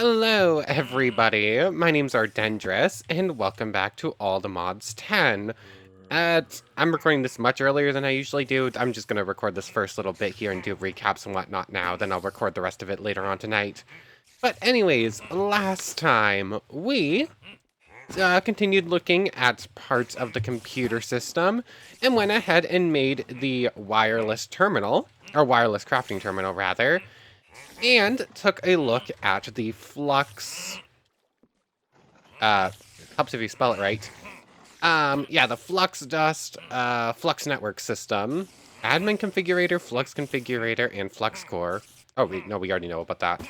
Hello, everybody. My name's Ardendris, and welcome back to All the Mods 10. I'm recording this much earlier than I usually do. I'm just going to record this first little bit here and do recaps and whatnot now, then I'll record the rest of it later on tonight. But anyways, last time, we continued looking at parts of the computer system and went ahead and made the wireless terminal, or wireless crafting terminal, rather, and took a look at the flux, helps if you spell it right. Yeah, the flux dust, flux network system, admin configurator, flux configurator, and flux core. Oh, we already know about that.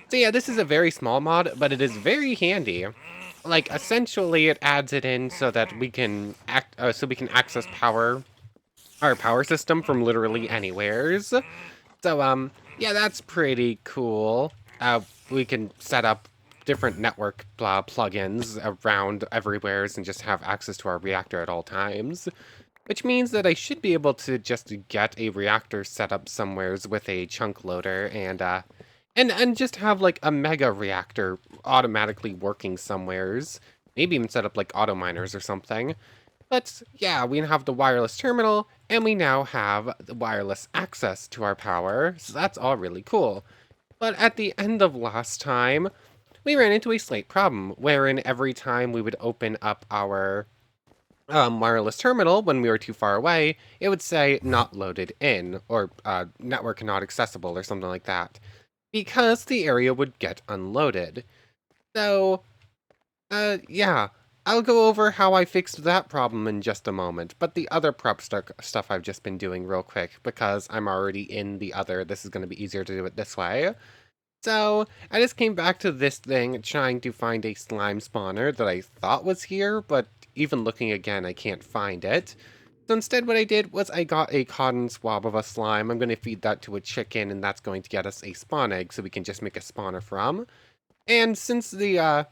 So yeah, this is a very small mod, but it is very handy. Like, essentially, it adds it in so that we can access our power system from literally anywheres. So, yeah, that's pretty cool. We can set up different network plugins around everywheres and just have access to our reactor at all times. Which means that I should be able to just get a reactor set up somewheres with a chunk loader and just have like a mega reactor automatically working somewheres. Maybe even set up like auto miners or something. But yeah, we have the wireless terminal, and we now have the wireless access to our power, so that's all really cool. But at the end of last time, we ran into a slight problem, wherein every time we would open up our wireless terminal when we were too far away, it would say not loaded in, or network not accessible, or something like that, because the area would get unloaded. So yeah, I'll go over how I fixed that problem in just a moment, but the other prep stuff I've just been doing real quick, because I'm already in the other, this is going to be easier to do it this way. So, I just came back to this thing trying to find a slime spawner that I thought was here, but even looking again, I can't find it. So instead what I did was I got a cotton swab of a slime. I'm going to feed that to a chicken, and that's going to get us a spawn egg so we can just make a spawner from. And since the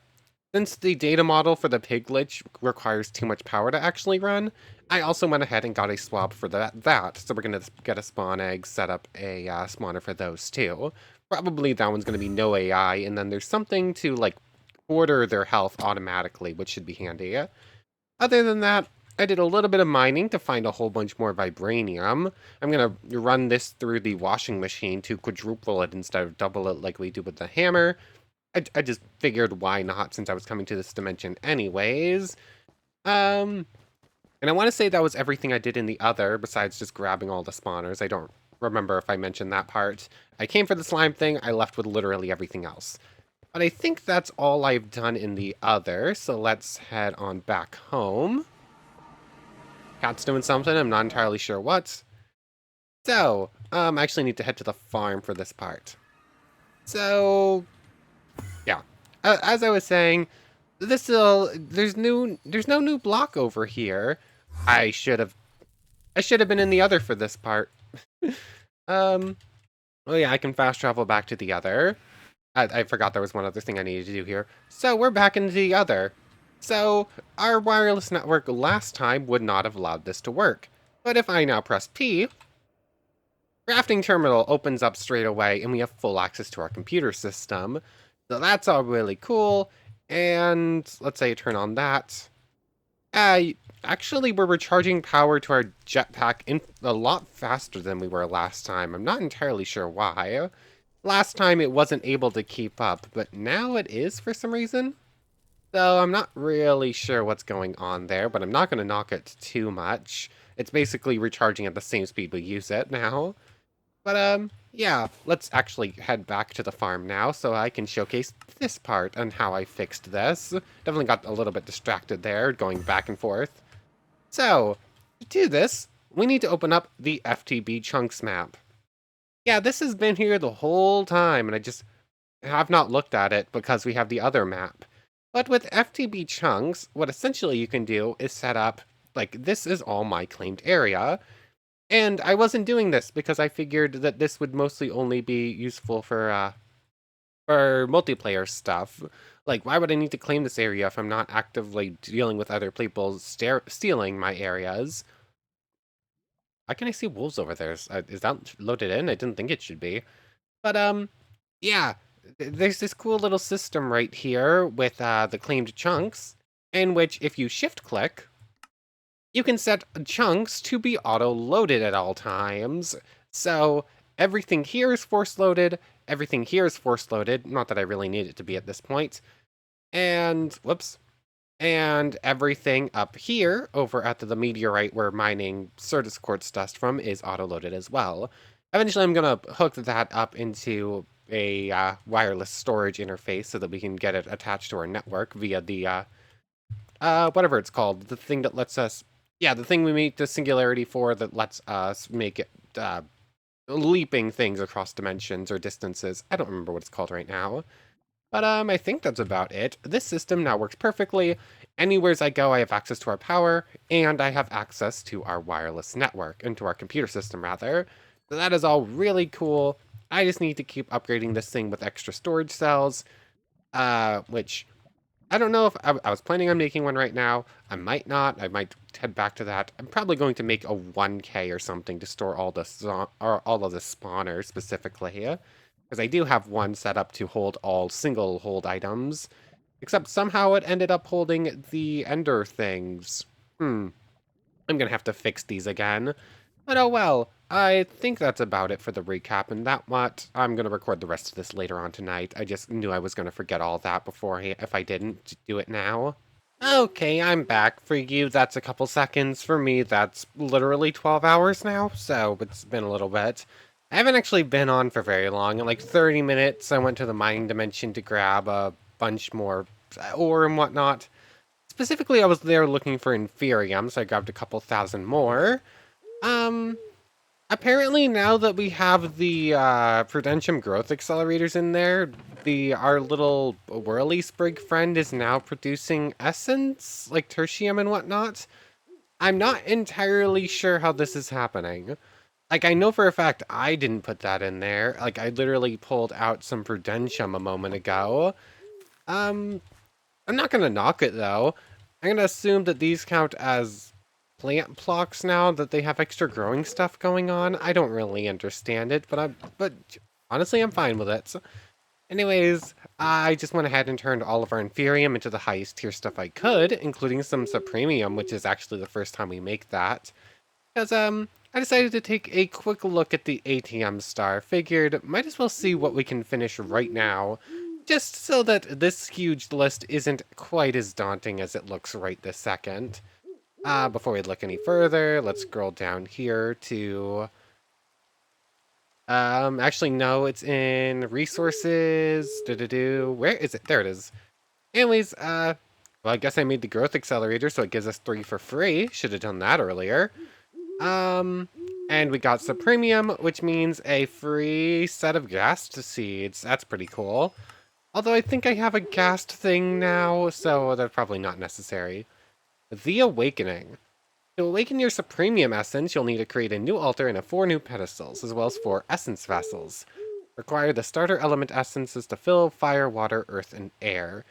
data model for the pig glitch requires too much power to actually run, I also went ahead and got a swap for that. So we're going to get a spawn egg, set up a spawner for those too. Probably that one's going to be no AI, and then there's something to like order their health automatically, which should be handy. Other than that, I did a little bit of mining to find a whole bunch more vibranium. I'm going to run this through the washing machine to quadruple it instead of double it like we do with the hammer. I just figured why not, since I was coming to this dimension anyways. And I want to say that was everything I did in the other, besides just grabbing all the spawners. I don't remember if I mentioned that part. I came for the slime thing, I left with literally everything else. But I think that's all I've done in the other, so let's head on back home. Cat's doing something, I'm not entirely sure what. So, I actually need to head to the farm for this part. So, yeah. As I was saying, there's no new block over here. I should have been in the other for this part. um, oh yeah, I can fast travel back to the other. I forgot there was one other thing I needed to do here. So we're back in the other. So our wireless network last time would not have allowed this to work. But if I now press P, crafting terminal opens up straight away, and we have full access to our computer system. So that's all really cool. And let's say turn on that. Actually, we're recharging power to our jetpack a lot faster than we were last time. I'm not entirely sure why. Last time it wasn't able to keep up, but now it is for some reason. So I'm not really sure what's going on there, but I'm not going to knock it too much. It's basically recharging at the same speed we use it now. But, yeah, let's actually head back to the farm now so I can showcase this part and how I fixed this. Definitely got a little bit distracted there, going back and forth. So, to do this, we need to open up the FTB chunks map. Yeah, this has been here the whole time, and I just have not looked at it because we have the other map. But with FTB chunks, what essentially you can do is set up, like, this is all my claimed area, and I wasn't doing this because I figured that this would mostly only be useful for multiplayer stuff. Like, why would I need to claim this area if I'm not actively dealing with other people stealing my areas? Why can I see wolves over there? Is that loaded in? I didn't think it should be. But, yeah. there's this cool little system right here with the claimed chunks, in which if you shift click, you can set chunks to be auto-loaded at all times. So everything here is force-loaded, everything here is force-loaded, not that I really need it to be at this point, and, whoops, and everything up here, over at the meteorite we're mining Certus quartz dust from, is auto-loaded as well. Eventually I'm going to hook that up into a wireless storage interface so that we can get it attached to our network via the whatever it's called, the thing that lets us, yeah, the thing we make the singularity for that lets us make it, leaping things across dimensions or distances. I don't remember what it's called right now. But, I think that's about it. This system now works perfectly. Anywheres I go, I have access to our power, and I have access to our wireless network, and to our computer system, rather. So that is all really cool. I just need to keep upgrading this thing with extra storage cells, which I don't know if I was planning on making one right now. I might not. I might head back to that. I'm probably going to make a 1K or something to store all the all of the spawners specifically, because I do have one set up to hold all single hold items, except somehow it ended up holding the ender things. I'm gonna have to fix these again. But oh well, I think that's about it for the recap, and that what I'm gonna record the rest of this later on tonight. I just knew I was gonna forget all that before if I didn't do it now. Okay, I'm back. For you, that's a couple seconds. For me, that's literally 12 hours now, so it's been a little bit. I haven't actually been on for very long. In like 30 minutes, I went to the mining dimension to grab a bunch more ore and whatnot. Specifically, I was there looking for Inferium, so I grabbed a couple thousand more. Um, Apparently now that we have the Prudentium growth accelerators in there, our little whirly sprig friend is now producing essence, like tertium and whatnot. I'm not entirely sure how this is happening. Like, I know for a fact I didn't put that in there. Like, I literally pulled out some Prudentium a moment ago. Um, I'm not gonna knock it though. I'm gonna assume that these count as plant blocks now, that they have extra growing stuff going on. I don't really understand it, but honestly, I'm fine with it. So, anyways, I just went ahead and turned all of our Inferium into the highest tier stuff I could, including some Supremium, which is actually the first time we make that. Because, I decided to take a quick look at the ATM star. Figured, might as well see what we can finish right now, just so that this huge list isn't quite as daunting as it looks right this second. Before we look any further, let's scroll down here to... actually, no, it's in resources. Where is it? There it is. Anyways, well, I guess I made the growth accelerator, so it gives us 3 for free. Should have done that earlier. And we got Supremium, which means a free set of ghast seeds. That's pretty cool. Although I think I have a ghast thing now, so that's probably not necessary. The Awakening. To awaken your Supremium essence, you'll need to create a new altar and 4 new pedestals, as well as 4 essence vessels. Require the starter element essences to fill fire, water, earth, and air.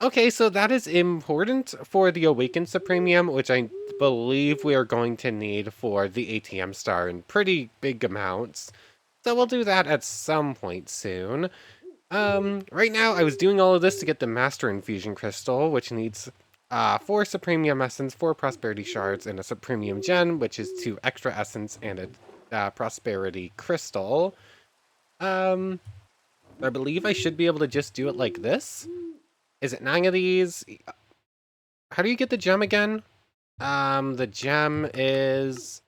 Okay, so that is important for the Awakened Supremium, which I believe we are going to need for the ATM star in pretty big amounts. So we'll do that at some point soon. Right now I was doing all of this to get the Master Infusion Crystal, which needs 4 Supremium Essence, 4 Prosperity Shards, and a Supremium Gem, which is 2 extra Essence and a Prosperity Crystal. I believe I should be able to just do it like this. Is it 9 of these? How do you get the gem again? The gem is...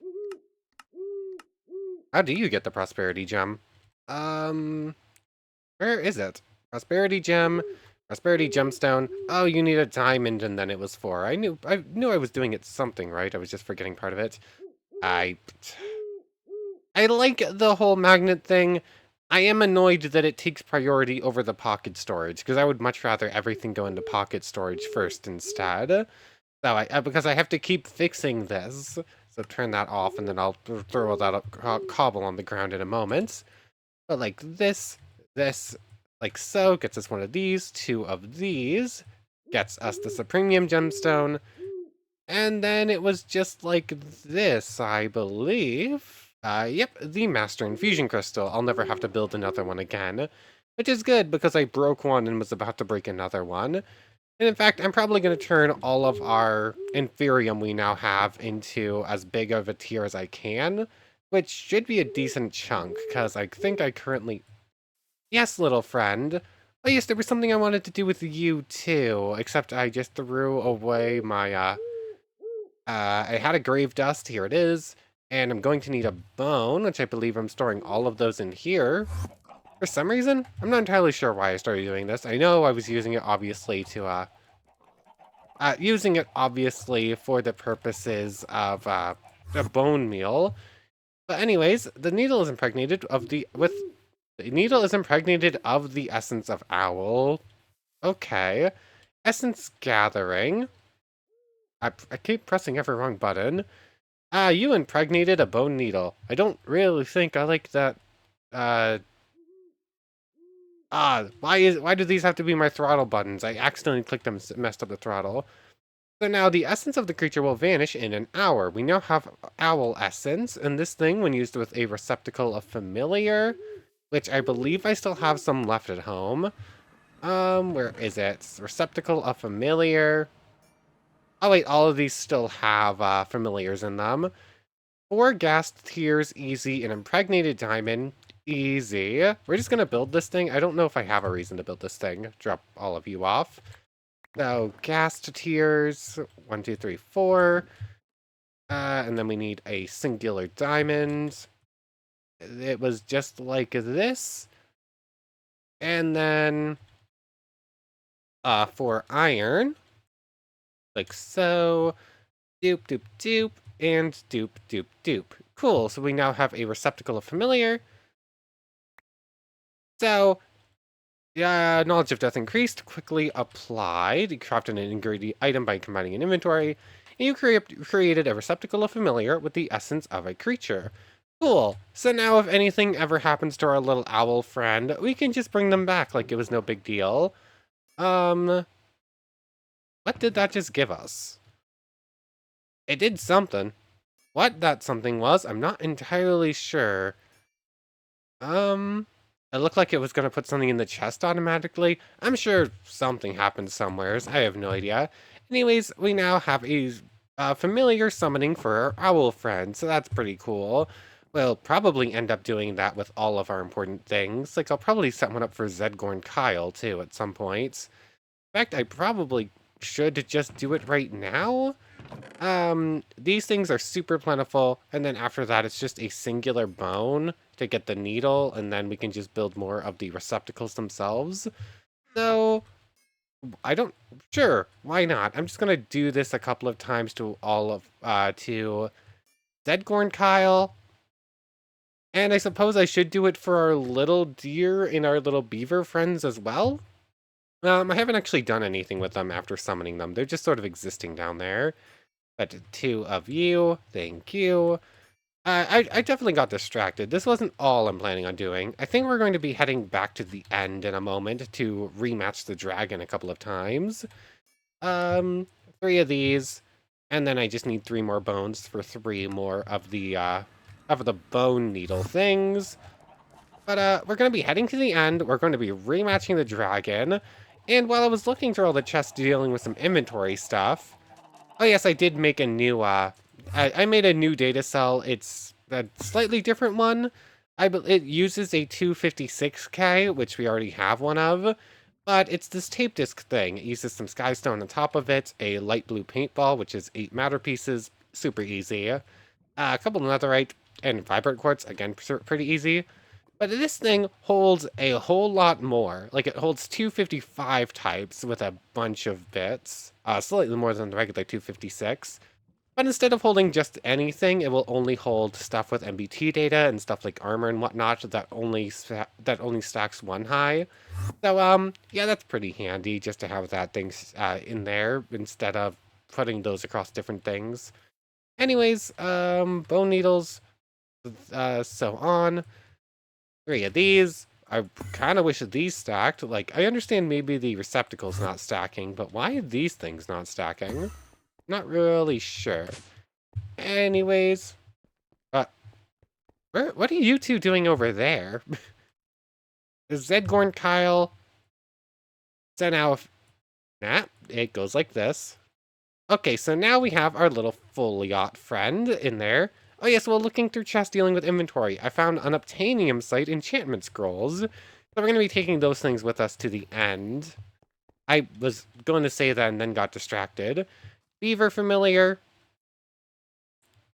How do you get the Prosperity Gem? Where is it? Prosperity Gem, Prosperity Gemstone. Oh, you need a diamond, and then it was 4. I knew I was doing it something right. I was just forgetting part of it. I like the whole magnet thing. I am annoyed that it takes priority over the pocket storage, because I would much rather everything go into pocket storage first instead. So because I have to keep fixing this. So turn that off, and then I'll throw that cobble on the ground in a moment. But like this, like so, gets us 1 of these, 2 of these, gets us the Supremium Gemstone, and then it was just like this, I believe. Yep, the Master Infusion Crystal. I'll never have to build another one again. which is good because I broke one and was about to break another one. And in fact, I'm probably going to turn all of our Inferium we now have into as big of a tier as I can, which should be a decent chunk, because I think I currently... Yes, little friend. Oh yes, there was something I wanted to do with you too, except I just threw away my, I had a grave dust, here it is, and I'm going to need a bone, which I believe I'm storing all of those in here. For some reason, I'm not entirely sure why I started doing this. I know I was using it obviously to, using it obviously for the purposes of, a bone meal. But anyways, the needle is impregnated of the essence of owl. Okay. Essence gathering. I keep pressing every wrong button. You impregnated a bone needle. I don't really think I like that. Uh, why do these have to be my throttle buttons? I accidentally clicked them, messed up the throttle. So now the essence of the creature will vanish in an hour. We now have owl essence, and this thing, when used with a receptacle of familiar, which I believe I still have some left at home. Where is it? Receptacle of familiar. Oh wait, all of these still have familiars in them. 4 gas tiers, easy, an impregnated diamond, easy. We're just gonna build this thing. I don't know if I have a reason to build this thing. Drop all of you off. So gas tiers, 1, 2, 3, 4. And then we need a singular diamond. It was just like this. And then for iron, like so. Doop, doop, doop, and doop, doop, doop. Cool, so we now have a receptacle of familiar. So, knowledge of death increased, quickly applied. You crafted an ingredient item by combining an inventory. And you created a receptacle of familiar with the essence of a creature. Cool, so now if anything ever happens to our little owl friend, we can just bring them back like it was no big deal. What did that just give us? It did something. What that something was, I'm not entirely sure. It looked like it was going to put something in the chest automatically. I'm sure something happened somewheres. I have no idea. Anyways, we now have a familiar summoning for our owl friend, so that's pretty cool. We'll probably end up doing that with all of our important things. Like, I'll probably set one up for Zedgorn Kyle, too, at some point. In fact, I probably should just do it right now. These things are super plentiful, and then after that, it's just a singular bone to get the needle, and then we can just build more of the receptacles themselves. So, sure, why not? I'm just gonna do this a couple of times to to Zedgorn Kyle, and I suppose I should do it for our little deer and our little beaver friends as well. I haven't actually done anything with them after summoning them. They're just sort of existing down there. But 2 of you, thank you. I definitely got distracted. This wasn't all I'm planning on doing. I think we're going to be heading back to the end in a moment to rematch the dragon a couple of times. 3 of these, and then I just need 3 more bones for 3 more of the bone needle things. But we're going to be heading to the end. We're going to be rematching the dragon. And while I was looking through all the chests dealing with some inventory stuff, oh yes, I did make a new, I made a new data cell. It's a slightly different one. It uses a 256K, which we already have one of, but it's this tape disc thing. It uses some skystone on top of it, a light blue paintball, which is 8 matter pieces, super easy. A couple of netherite and vibrant quartz, again, pretty easy. But this thing holds a whole lot more. Like, it holds 255 types with a bunch of bits. Slightly more than the regular 256. But instead of holding just anything, it will only hold stuff with MBT data and stuff like armor and whatnot that only stacks 1 high. So, yeah, that's pretty handy just to have that thing in there instead of putting those across different things. Anyways, bone needles, so on. 3 of these. I kind of wish that these stacked. Like, I understand maybe the receptacle's not stacking, but why are these things not stacking? Not really sure. Anyways, what are you two doing over there? Zedgorn Kyle. So now, it goes like this. Okay, so now we have our little Foliot friend in there. Oh yes, well, looking through chests dealing with inventory, I found Unobtainium site enchantment scrolls. So we're going to be taking those things with us to the end. I was going to say that and then got distracted. Beaver familiar.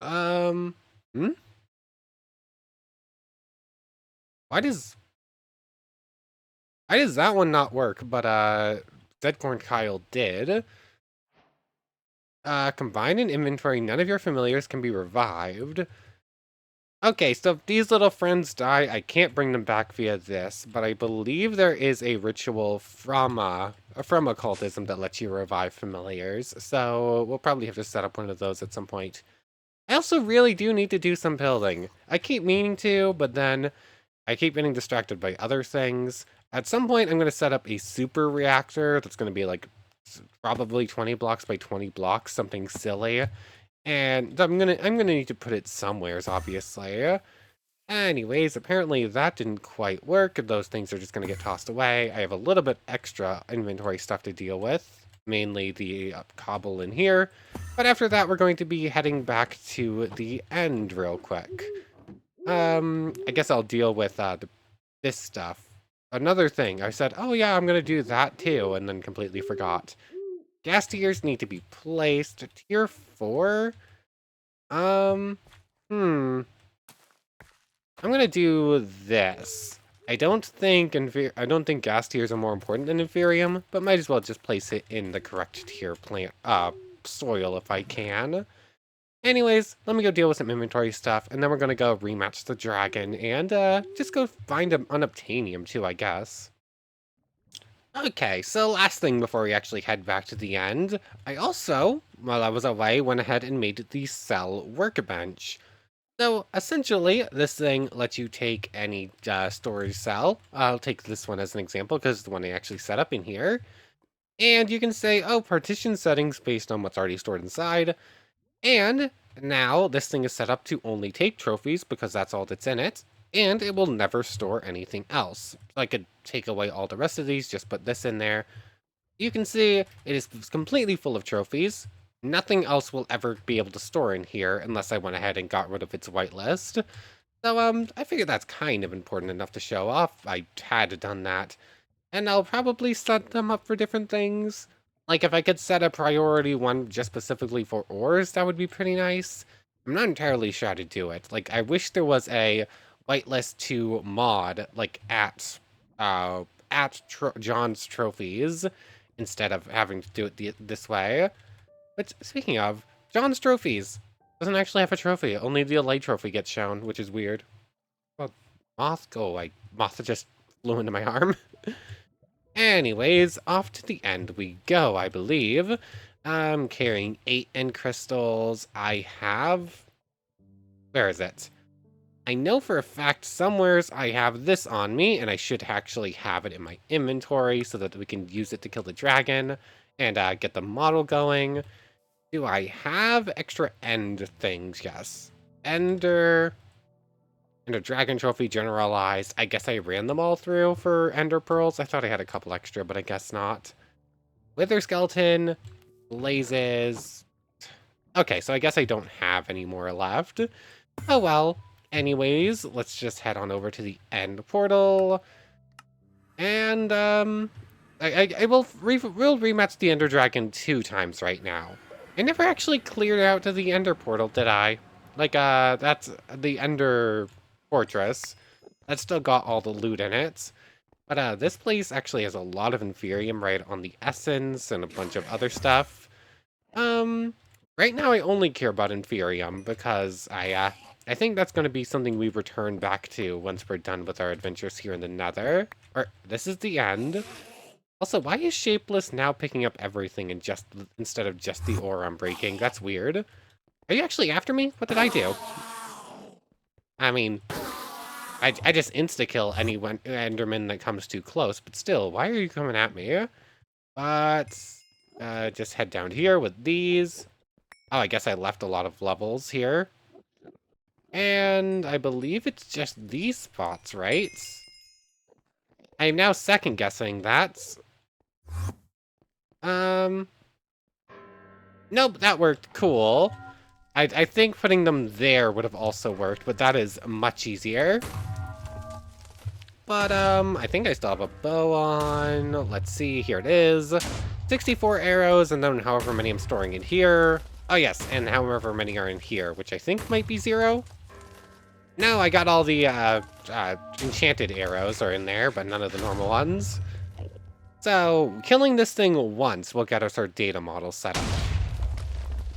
Um, hmm? Why does that one not work? But Deadcorn Kyle did. Combined in inventory, none of your familiars can be revived. Okay, so if these little friends die, I can't bring them back via this, but I believe there is a ritual from occultism that lets you revive familiars, so we'll probably have to set up one of those at some point. I also really do need to do some building. I keep meaning to, but then I keep getting distracted by other things. At some point, I'm going to set up a super reactor that's going to be like probably 20 blocks by 20 blocks, something silly. And I'm gonna need to put it somewheres, obviously. Anyways, apparently that didn't quite work. Those things are just gonna get tossed away. I have a little bit extra inventory stuff to deal with, mainly the cobble in here. But after that, we're going to be heading back to the end real quick. I guess I'll deal with this stuff. Another thing, I said, oh yeah, I'm gonna do that too, and then completely forgot. Gas tiers need to be placed. Tier 4? Um, I'm gonna do this. I don't think gas tiers are more important than Inferium, but might as well just place it in the correct tier soil if I can. Anyways, let me go deal with some inventory stuff, and then we're gonna go rematch the dragon, and just go find an Unobtainium too, I guess. Okay, so last thing before we actually head back to the end, I also, while I was away, went ahead and made the cell workbench. So essentially, this thing lets you take any storage cell. I'll take this one as an example because it's the one I actually set up in here. And you can say, oh, partition settings based on what's already stored inside. And now this thing is set up to only take trophies because that's all that's in it. And it will never store anything else. So I could take away all the rest of these, just put this in there. You can see it is completely full of trophies. Nothing else will ever be able to store in here unless I went ahead and got rid of its whitelist. So, I figured that's kind of important enough to show off. I had done that. And I'll probably set them up for different things. Like, if I could set a priority one just specifically for ores, that would be pretty nice. I'm not entirely sure how to do it. Like, I wish there was a whitelist to mod, like, John's trophies, instead of having to do it this way. But speaking of, John's trophies doesn't actually have a trophy. Only the Elite trophy gets shown, which is weird. Well, moth, go away. Moth just flew into my arm. Anyways, off to the end we go, I believe. I'm carrying 8 end crystals. I have... Where is it? I know for a fact somewheres I have this on me, and I should actually have it in my inventory so that we can use it to kill the dragon and get the model going. Do I have extra end things? Yes. Ender Dragon Trophy generalized. I guess I ran them all through for Ender Pearls. I thought I had a couple extra, but I guess not. Wither Skeleton. Blazes. Okay, so I guess I don't have any more left. Oh well. Anyways, let's just head on over to the end portal. And, we'll rematch the Ender Dragon 2 times right now. I never actually cleared out to the Ender portal, did I? Like, that's the Ender Fortress. That's still got all the loot in it. But, this place actually has a lot of Inferium right on the Essence and a bunch of other stuff. Right now I only care about Inferium because I think that's going to be something we return back to once we're done with our adventures here in the Nether. Or, this is the end. Also, why is Shapeless now picking up everything and instead of just the ore I'm breaking? That's weird. Are you actually after me? What did I do? I mean, I just insta-kill any Enderman that comes too close, but still, why are you coming at me? But, just head down here with these. Oh, I guess I left a lot of levels here. And I believe it's just these spots, right? I am now second guessing that. Nope, that worked. Cool. I think putting them there would have also worked, but that is much easier. But, I think I still have a bow on. Let's see, here it is. 64 arrows, and then however many I'm storing in here. Oh yes, and however many are in here, which I think might be 0. No, I got all the, enchanted arrows are in there, but none of the normal ones. So, killing this thing once will get us our data model set up.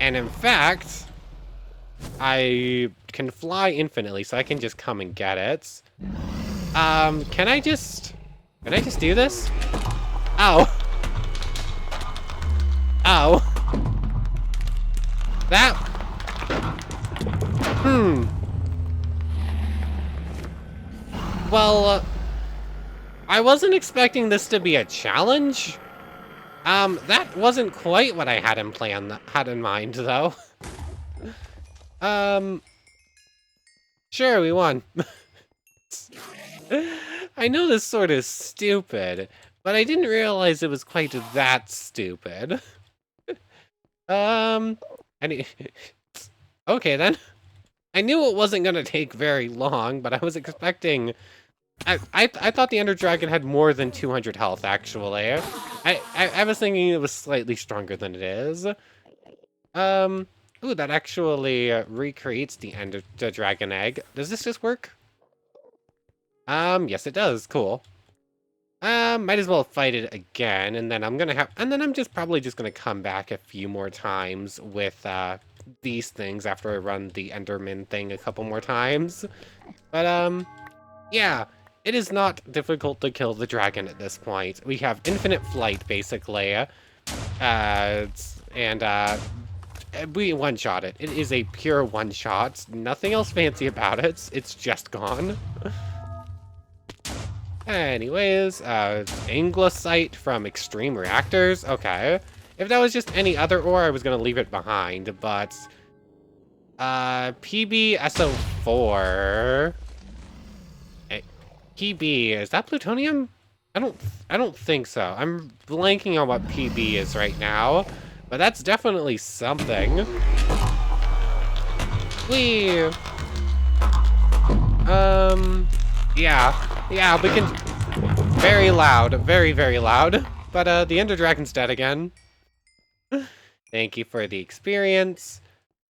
And in fact, I can fly infinitely, so I can just come and get it. Can I just do this? Oh. Oh. That... Well, I wasn't expecting this to be a challenge. That wasn't quite what I had in mind, though. Sure, we won. I know this sort of stupid, but I didn't realize it was quite that stupid. Any... Okay, then. I knew it wasn't gonna take very long, but I was expecting... I thought the Ender Dragon had more than 200 health, actually. I was thinking it was slightly stronger than it is. Ooh, that actually recreates the Ender Dragon egg. Does this just work? Yes it does. Cool. Might as well fight it again, and then I'm just probably just gonna come back a few more times with, these things after I run the Enderman thing a couple more times. But, yeah. It is not difficult to kill the dragon at this point. We have infinite flight, basically. We one-shot it. It is a pure one-shot. Nothing else fancy about it. It's just gone. Anyways, Anglicite from Extreme Reactors. Okay. If that was just any other ore, I was gonna leave it behind, but... PbSO4... PB, is that plutonium? I don't think so. I'm blanking on what PB is right now, but that's definitely something. Whee! Yeah, we can... Very loud, very, very loud. But, the Ender Dragon's dead again. Thank you for the experience.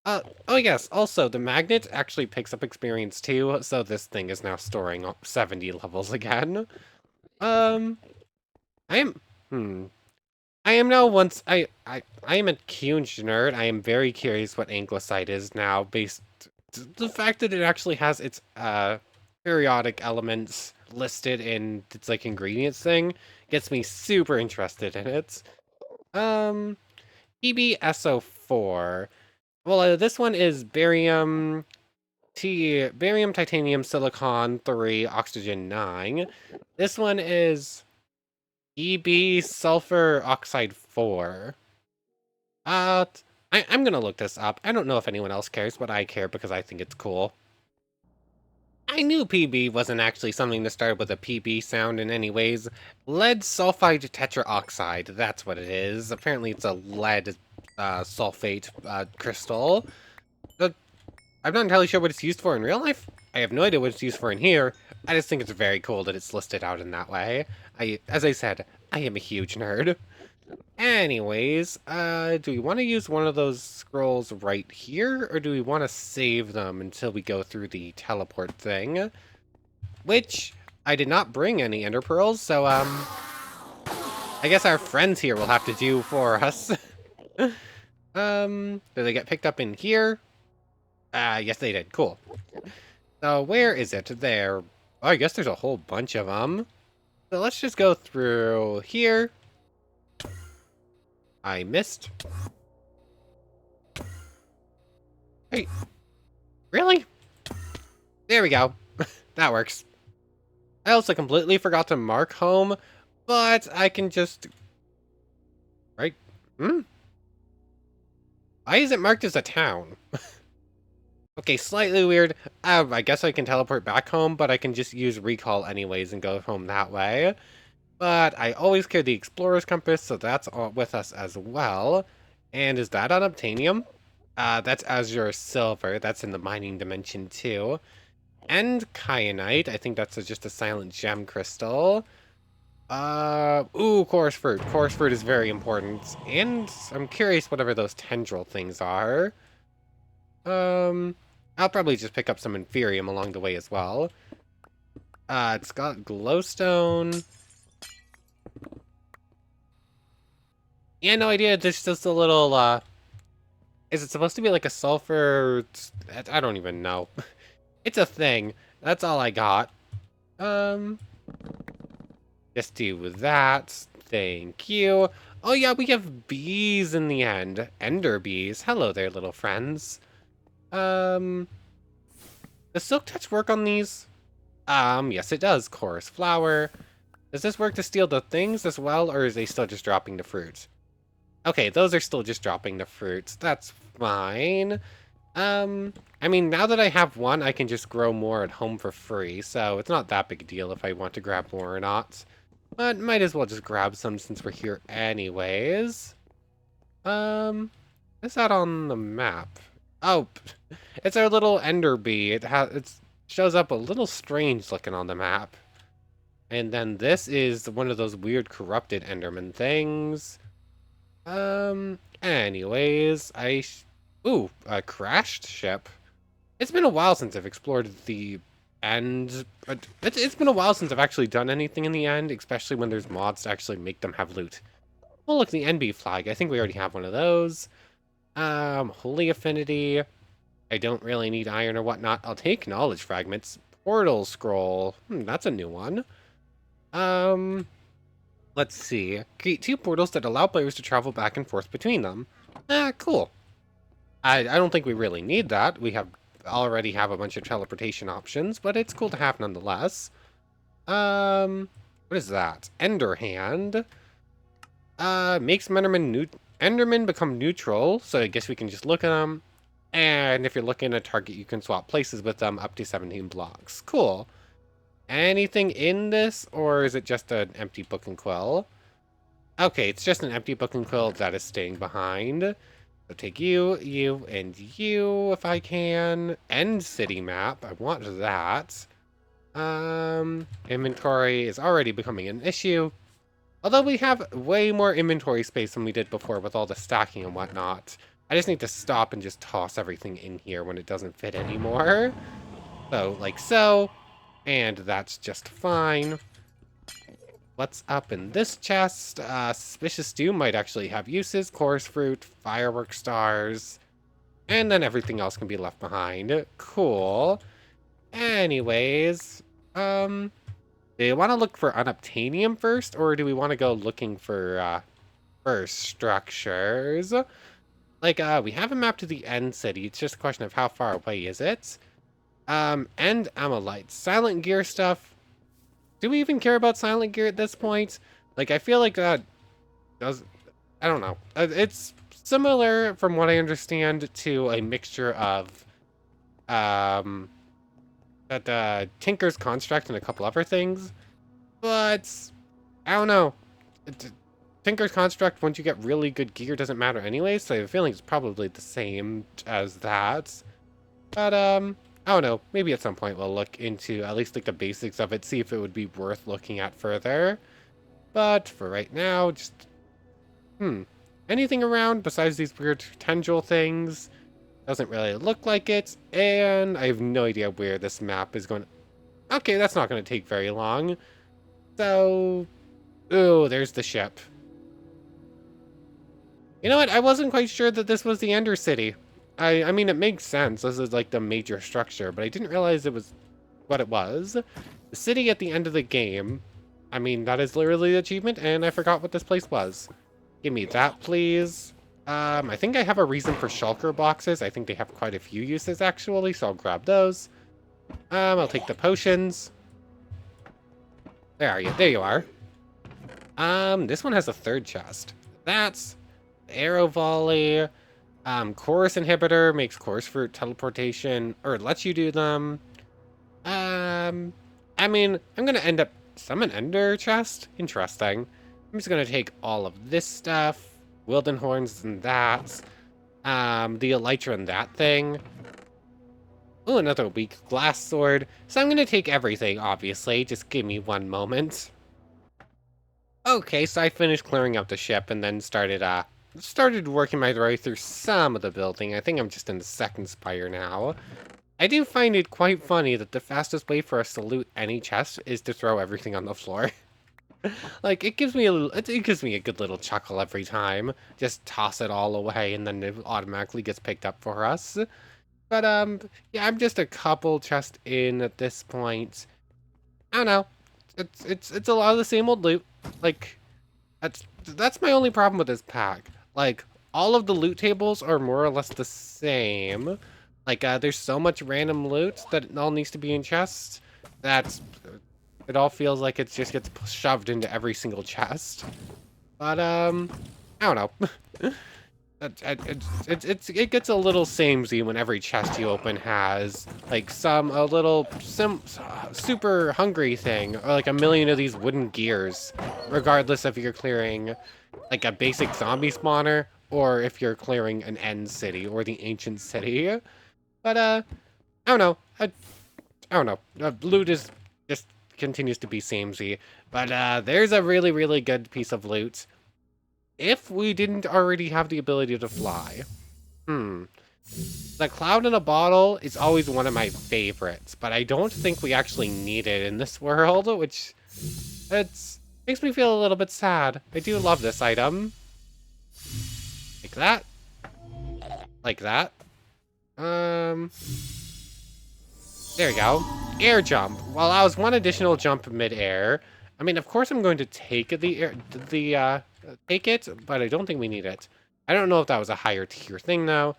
Oh yes, also, the magnet actually picks up experience too, so this thing is now storing 70 levels again. I am now I am a huge nerd. I am very curious what Anglicite is now, based the fact that it actually has its, periodic elements listed in its, like, ingredients thing, gets me super interested in it. PbSO4. Well, this one is barium, titanium, silicon 3, oxygen 9. This one is EB, sulfur oxide 4. I'm gonna look this up. I don't know if anyone else cares, but I care because I think it's cool. I knew PB wasn't actually something to start with a PB sound in any ways. Lead sulfide tetraoxide, that's what it is. Apparently it's a lead sulfate crystal. I'm not entirely sure what it's used for in real life. I have no idea what it's used for in here. I just think it's very cool that it's listed out in that way. As I said, I am a huge nerd. Anyways, do we want to use one of those scrolls right here, or do we want to save them until we go through the teleport thing? Which, I did not bring any ender pearls, so, I guess our friends here will have to do for us. Do they get picked up in here? Yes they did. Cool. So, where is it? There. Oh, I guess there's a whole bunch of them. So let's just go through here. I missed. Hey. Really? There we go. That works. I also completely forgot to mark home, but I can just... Right? Why is it marked as a town? Okay, slightly weird. I guess I can teleport back home, but I can just use recall anyways and go home that way. But I always carry the Explorer's Compass, so that's all with us as well. And is that Unobtainium? That's Azure Silver. That's in the mining dimension too. And Kyanite. I think that's just a silent gem crystal. Ooh, Chorus Fruit. Chorus Fruit is very important. And I'm curious whatever those tendril things are. I'll probably just pick up some Inferium along the way as well. It's got glowstone. Yeah, no idea. There's just a little, is it supposed to be like a sulfur? I don't even know. It's a thing. That's all I got. Um, just do that. Thank you. Oh yeah, we have bees in the end. Ender bees. Hello there, little friends. Does Silk Touch work on these? Yes it does. Chorus Flower. Does this work to steal the things as well, or is they still just dropping the fruit? Okay, those are still just dropping the fruits. That's fine. I mean, now that I have one, I can just grow more at home for free, so it's not that big a deal if I want to grab more or not. But might as well just grab some since we're here anyways. Is that on the map? Oh, it's our little ender bee. It shows up a little strange looking on the map. And then this is one of those weird corrupted enderman things. Anyways, ooh, a crashed ship. It's been a while since I've explored the end. It's been a while since I've actually done anything in the end, especially when there's mods to actually make them have loot. Oh, look, the NB flag. I think we already have one of those. Holy Affinity. I don't really need iron or whatnot. I'll take knowledge fragments. Portal scroll. That's a new one. Let's see. Create 2 portals that allow players to travel back and forth between them. Cool. I don't think we really need that. We already have a bunch of teleportation options, but it's cool to have nonetheless. What is that? Ender Hand. Makes Endermen become neutral, so I guess we can just look at them. And if you're looking at a target, you can swap places with them up to 17 blocks. Cool. Anything in this, or is it just an empty book and quill? Okay, it's just an empty book and quill that is staying behind. So take you, you, and you, if I can. End city map, I want that. Inventory is already becoming an issue. Although we have way more inventory space than we did before with all the stacking and whatnot. I just need to stop and just toss everything in here when it doesn't fit anymore. So, like so. And that's just fine. What's up in this chest? Suspicious Stew might actually have uses. Chorus Fruit, Firework Stars. And then everything else can be left behind. Cool. Anyways, do you want to look for Unobtainium first? Or do we want to go looking for structures? Like, we have a map to the end city. It's just a question of how far away is it? And Amolite. Silent gear stuff. Do we even care about silent gear at this point? Like, I feel like that does... I don't know. It's similar, from what I understand, to a mixture of, Tinker's Construct and a couple other things. But, I don't know. Tinker's Construct, once you get really good gear, doesn't matter anyway, so I have a feeling it's probably the same as that. But, I don't know, maybe at some point we'll look into at least like the basics of it, see if it would be worth looking at further. But for right now, just, anything around besides these weird tendril things? Doesn't really look like it, and I have no idea where this map is going. Okay, that's not going to take very long. So, ooh, there's the ship. You know what, I wasn't quite sure that this was the Ender City. I mean, it makes sense. This is like the major structure, but I didn't realize it was what it was. The city at the end of the game. I mean, that is literally the achievement, and I forgot what this place was. Give me that, please. I think I have a reason for shulker boxes. I think they have quite a few uses, actually, so I'll grab those. I'll take the potions. There are you. There you are. This one has a 3rd chest. That's arrow volley. Chorus inhibitor makes chorus fruit teleportation, or lets you do them. Um, I mean, I'm gonna end up summon ender chest. Interesting. I'm just gonna take all of this stuff, Wilden horns and that, the elytra and that thing. Ooh, another weak glass sword. So I'm gonna take everything, obviously. Just give me one moment. Okay, so I finished clearing out the ship and then started working my way through some of the building. I think I'm just in the second spire now. I do find it quite funny that the fastest way for us to loot any chest is to throw everything on the floor. Like, it gives me it gives me a good little chuckle every time. Just toss it all away and then it automatically gets picked up for us. But, yeah, I'm just a couple chests in at this point. I don't know. It's a lot of the same old loot. Like, that's my only problem with this pack. Like, all of the loot tables are more or less the same. Like, there's so much random loot that it all needs to be in chests that it all feels like it just gets shoved into every single chest. But, I don't know. It gets a little samey when every chest you open has like super hungry thing, or like a million of these wooden gears, regardless if you're clearing like a basic zombie spawner or if you're clearing an end city or the ancient city. But I don't know. I don't know. Loot is just continues to be samey. But there's a really good piece of loot. If we didn't already have the ability to fly. The cloud in a bottle is always one of my favorites, but I don't think we actually need it in this world, which makes me feel a little bit sad. I do love this item. Like that. Like that. There we go. Air jump. Well, I was one additional jump mid-air. I mean, of course I'm going to take take it, but I don't think we need it. I don't know if that was a higher tier thing, though.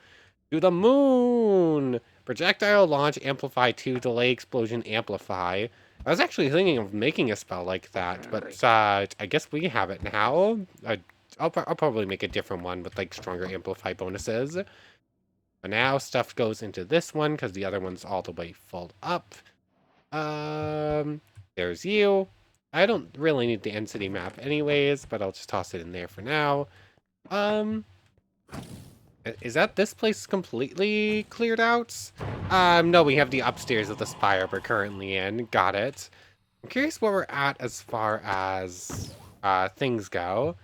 To the moon! Projectile launch, amplify 2, delay explosion, amplify. I was actually thinking of making a spell like that, but I guess we have it now. I'll probably make a different one with like stronger amplify bonuses. But now stuff goes into this one because the other one's all the way full up. There's you. I don't really need the end city map anyways, but I'll just toss it in there for now. Is that this place completely cleared out? No, we have the upstairs of the spire we're currently in. Got it. I'm curious where we're at as far as things go.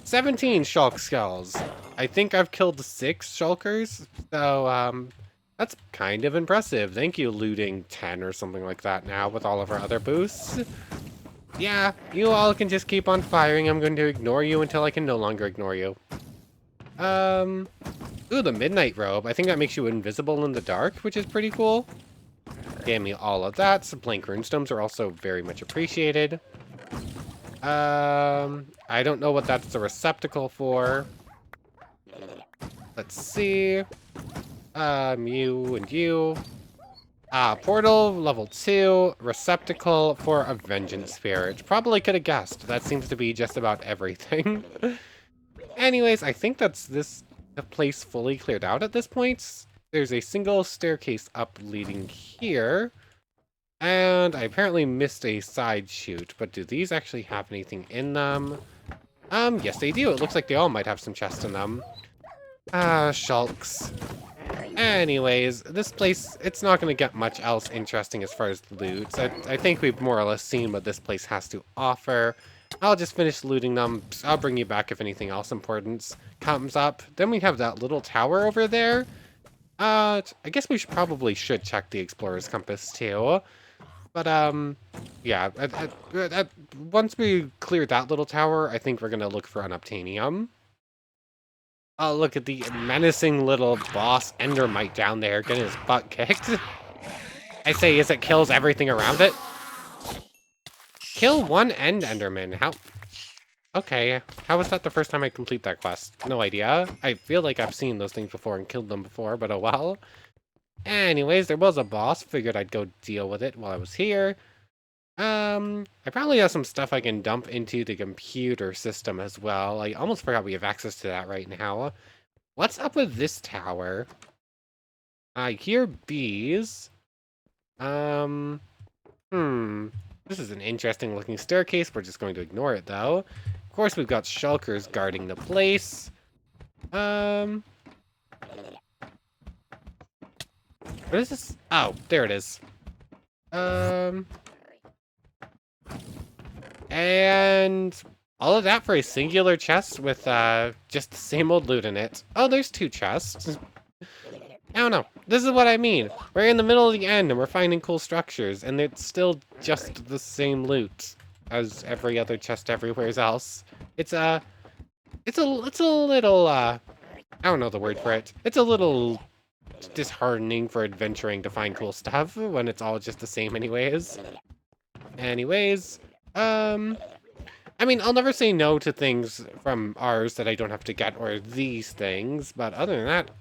17 shulk skulls. I think I've killed 6 shulkers, so that's kind of impressive. Thank you, looting 10 or something like that now with all of our other boosts. Yeah, you all can just keep on firing. I'm going to ignore you until I can no longer ignore you. Ooh, the midnight robe. I think that makes you invisible in the dark, which is pretty cool. Gave me all of that. Some blank runestones are also very much appreciated. I don't know what that's a receptacle for. Let's see. You and you. Portal, level 2, receptacle for a vengeance spirit. Probably could have guessed. That seems to be just about everything. Anyways, I think that's the place fully cleared out at this point. There's a single staircase up leading here. And I apparently missed a side chute, but do these actually have anything in them? Yes they do. It looks like they all might have some chests in them. Shulks. Anyways, this place, it's not going to get much else interesting as far as loot. I think we've more or less seen what this place has to offer. I'll just finish looting them. I'll bring you back if anything else important comes up. Then we have that little tower over there. I guess we probably should check the Explorer's Compass too. But, yeah, once we clear that little tower, I think we're going to look for Unobtainium. Oh, look at the menacing little boss Endermite down there getting his butt kicked. I say as it kills everything around it. Kill one end Enderman. How? Okay, how was that the first time I complete that quest? No idea. I feel like I've seen those things before and killed them before, but oh well. Anyways, there was a boss. Figured I'd go deal with it while I was here. I probably have some stuff I can dump into the computer system as well. I almost forgot we have access to that right now. What's up with this tower? I hear bees. Hmm. This is an interesting looking staircase. We're just going to ignore it though. Of course, we've got shulkers guarding the place. What is this? Oh, there it is. And all of that for a singular chest with just the same old loot in it. Oh, there's two chests. I don't know. This is what I mean. We're in the middle of the end and we're finding cool structures, and it's still just the same loot as every other chest everywhere else. It's a little I don't know the word for it. It's a little disheartening for adventuring to find cool stuff when it's all just the same anyways. Anyways, I mean, I'll never say no to things from Ars that I don't have to get, or these things, but other than that,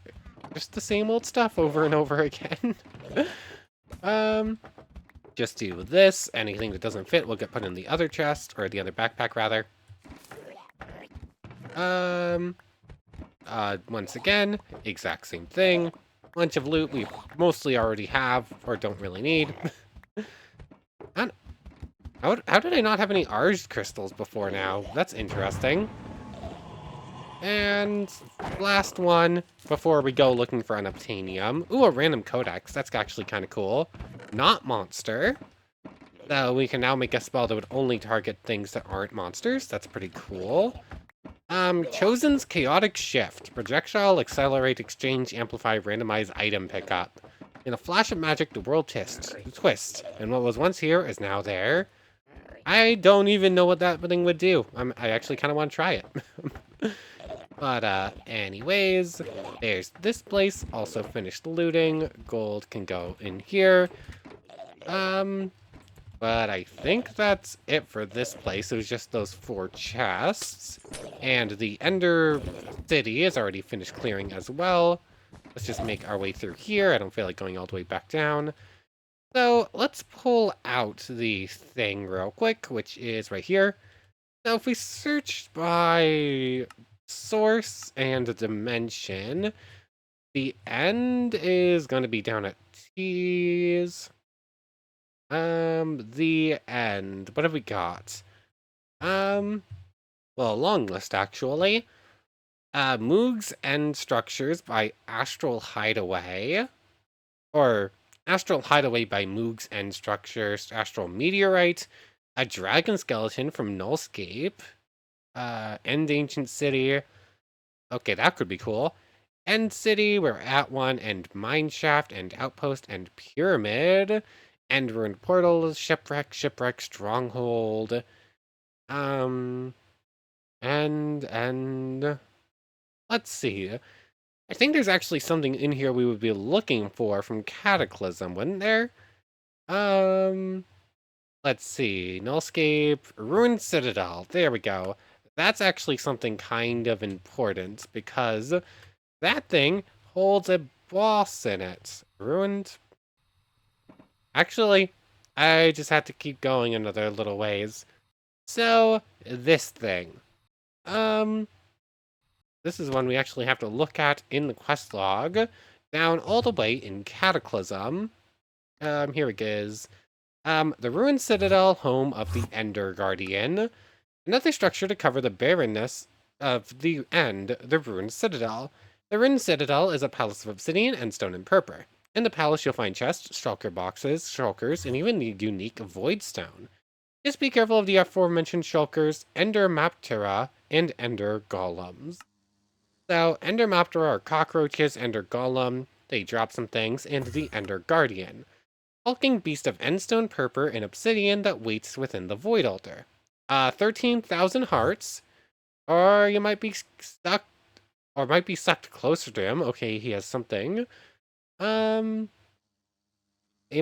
just the same old stuff over and over again. um, just do this. Anything that doesn't fit will get put in the other chest, or the other backpack, rather. Once again, exact same thing. Bunch of loot we mostly already have, or don't really need. And how did I not have any Ars crystals before now? That's interesting. And last one before we go looking for Unobtainium. Ooh, a random codex. That's actually kind of cool. Not monster. So we can now make a spell that would only target things that aren't monsters. That's pretty cool. Chosen's Chaotic Shift. Projectile, accelerate, exchange, amplify, randomize item pickup. In a flash of magic, the world twists, and what was once here is now there. I don't even know what that thing would do. I actually kind of want to try it. But, anyways, there's this place. Also finished looting. Gold can go in here. But I think that's it for this place. It was just those 4 chests. And the Ender City is already finished clearing as well. Let's just make our way through here. I don't feel like going all the way back down. So let's pull out the thing real quick, which is right here. Now, if we search by source and dimension, the end is going to be down at T's. The end. What have we got? Well, a long list actually. Moog's End Structures by Astral Hideaway. Or Astral Hideaway by Moog's End Structures, Astral Meteorite, a Dragon Skeleton from Nullscape, End Ancient City. Okay, that could be cool. End City, we're at one, End Mineshaft, End Outpost, End Pyramid, End Ruined Portal, Shipwreck, Stronghold, and let's see. I think there's actually something in here we would be looking for from Cataclysm, wouldn't there? Let's see. Nullscape, Ruined Citadel. There we go. That's actually something kind of important because that thing holds a boss in it. Ruined. Actually, I just had to keep going another little ways. So, this thing. This is one we actually have to look at in the quest log. Down all the way in Cataclysm. Here it is. The Ruined Citadel, home of the Ender Guardian. Another structure to cover the barrenness of the end, the Ruined Citadel. The Ruined Citadel is a palace of obsidian and stone and purple. In the palace, you'll find chests, shulker boxes, shulkers, and even the unique void stone. Just be careful of the aforementioned shulkers, Endermaptera, and Ender Golems. So, Endermaptera are cockroaches, Ender Golem, they drop some things, and the Ender Guardian. Hulking beast of endstone purple and obsidian that waits within the void altar. 13,000 hearts, or you might be stuck, or might be sucked closer to him. Okay, he has something. He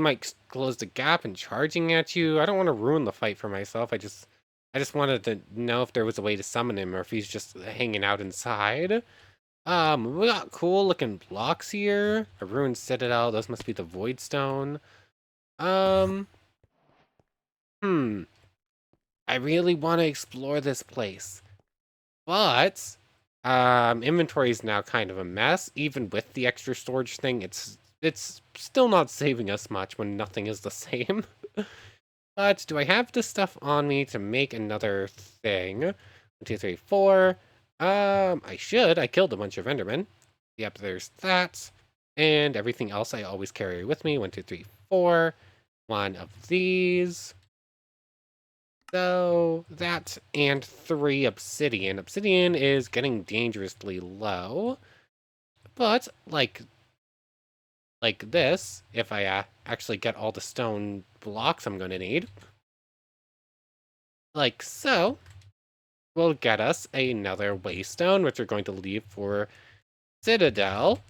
might close the gap and charging at you. I don't want to ruin the fight for myself. I just wanted to know if there was a way to summon him or if he's just hanging out inside. We got cool looking blocks here. A ruined citadel. Those must be the void stone. I really want to explore this place. But Inventory is now kind of a mess. Even with the extra storage thing, it's still not saving us much when nothing is the same. But do I have the stuff on me to make another thing? 1, 2, 3, 4. I should. I killed a bunch of Endermen. Yep, there's that. And everything else I always carry with me. 1, 2, 3, 4. One of these. So that and 3 obsidian. Obsidian is getting dangerously low. But like this, if I actually get all the stone blocks I'm going to need, like so, will get us another waystone, which we're going to leave for Citadel.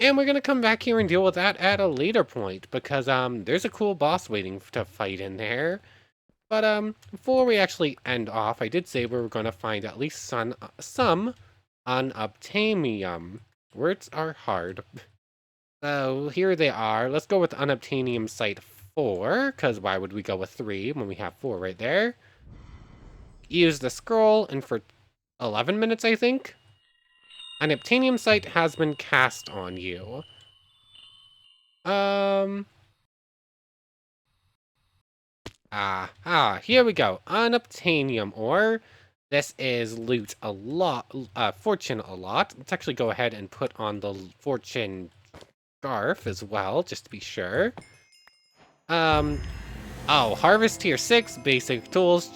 And we're going to come back here and deal with that at a later point, because there's a cool boss waiting to fight in there. But before we actually end off, I did say we were going to find at least some unobtainium. Words are hard. So here they are. Let's go with unobtainium site 4, because why would we go with 3 when we have 4 right there? Use the scroll, and for 11 minutes, I think, an Unobtainium site has been cast on you. Here we go. Unobtainium ore. This is loot a lot, fortune a lot. Let's actually go ahead and put on the fortune scarf as well, just to be sure. Oh, harvest tier 6, basic tools,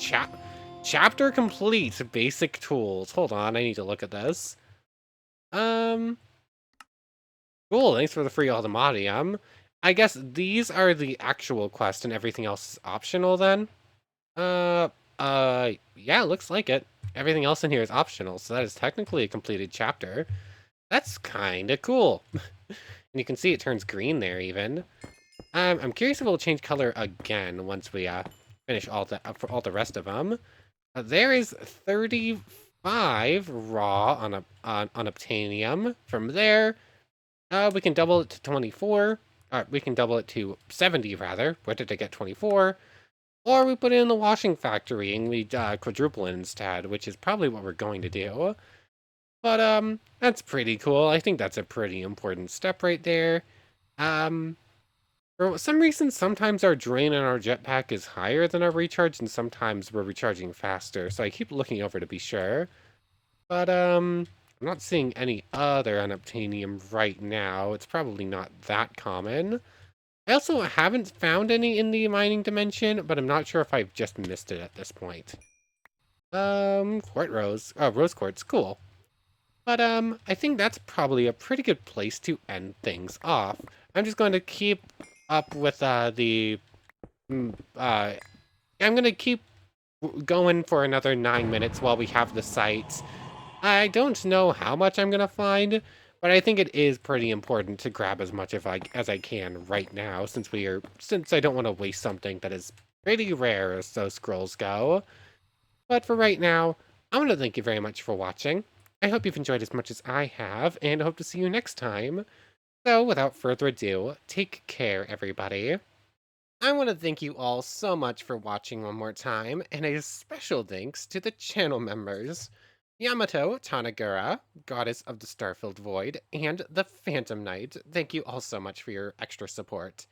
chapter complete, basic tools. Hold on, I need to look at this. Cool, thanks for the free ultimatum. I guess these are the actual quest and everything else is optional then? Yeah, looks like it. Everything else in here is optional, so that is technically a completed chapter. That's kinda cool. And you can see it turns green there even. I'm curious if it'll change color again once we finish for all the rest of them. There is 35 raw on obtainium. From there, we can double it to 24. We can double it to 70 rather. Where did I get 24? Or we put it in the washing factory and we quadruple it instead, which is probably what we're going to do. But that's pretty cool. I think that's a pretty important step right there. For some reason, sometimes our drain on our jetpack is higher than our recharge, and sometimes we're recharging faster, so I keep looking over to be sure. But, I'm not seeing any other unobtainium right now. It's probably not that common. I also haven't found any in the mining dimension, but I'm not sure if I've just missed it at this point. Rose quartz, cool. But, I think that's probably a pretty good place to end things off. I'm just going to keep up with, I'm gonna keep going for another 9 minutes while we have the site. I don't know how much I'm gonna find, but I think it is pretty important to grab as much as I can right now, since I don't want to waste something that is pretty rare as those scrolls go. But for right now, I want to thank you very much for watching. I hope you've enjoyed as much as I have, and hope to see you next time. So, without further ado, take care, everybody. I want to thank you all so much for watching one more time, and a special thanks to the channel members. Yamato Tanagura, Goddess of the Starfilled Void, and the Phantom Knight. Thank you all so much for your extra support.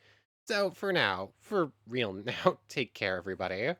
So, for now, for real now, take care, everybody.